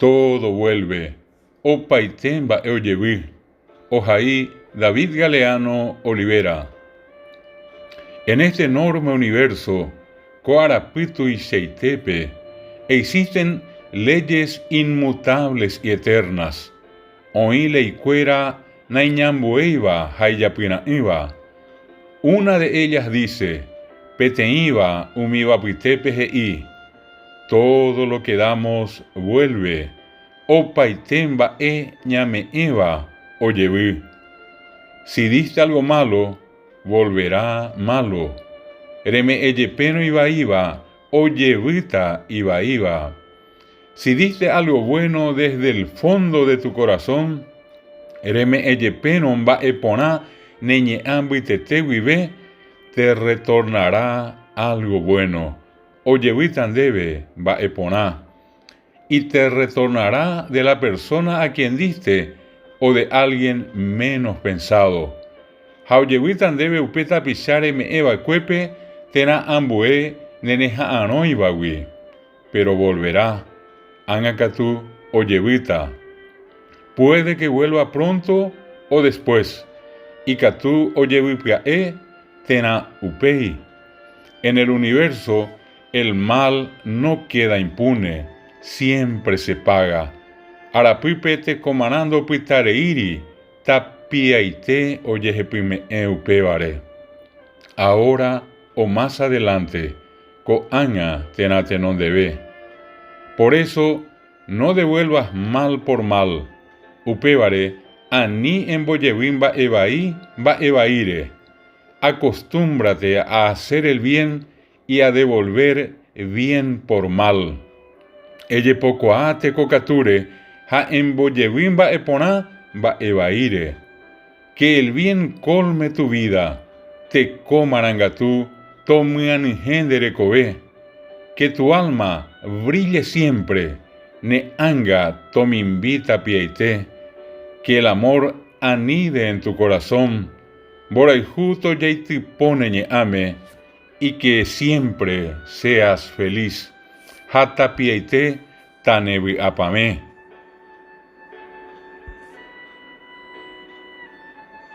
todo vuelve. O Paitemba Eoyevi. Ojaí David Galeano Olivera. En este enorme universo, Coarapitu y Seitepe, existen leyes inmutables y eternas. Oíle y cuera Naiñambueiva Hayapinaiva. Una de ellas dice: Peteiva umiva pitepeji. Todo lo que damos vuelve. O Paitemba ñameiva oyevi. Si diste algo malo, volverá malo. Reme eyepeno iba, oyevita iba. Si diste algo bueno desde el fondo de tu corazón, reme eyepeno va eponá neñe ambitetewibe, te retornará algo bueno. Oyevitan debe va eponá, y te retornará de la persona a quien diste o de alguien menos pensado. Hauyevitan debe upeta pisare me eva cuepe, tena ambue neneja anoibawi, pero volverá. Angacatú oyevita. Puede que vuelva pronto o después. Y catú oyevipiae tena upei. En el universo, el mal no queda impune, siempre se paga. Arapipete comanando pitareiri, tapiaite oyejepime eupevare. Ahora o más adelante, coaña tenatenon debe. Por eso, no devuelvas mal por mal. Upevare, ani en boyevim va evaire. Acostúmbrate a hacer el bien y a devolver bien por mal. Elle poco te cocature, ha en boyevim va eponá va evaire. Que el bien colme tu vida, te comarangatú, tomian gendere kobe. Que tu alma brille siempre, ne anga tomimbita pieite. Que el amor anide en tu corazón, boraijuto yaiti pone ame, y que siempre seas feliz. Hata pieite tanevi apame.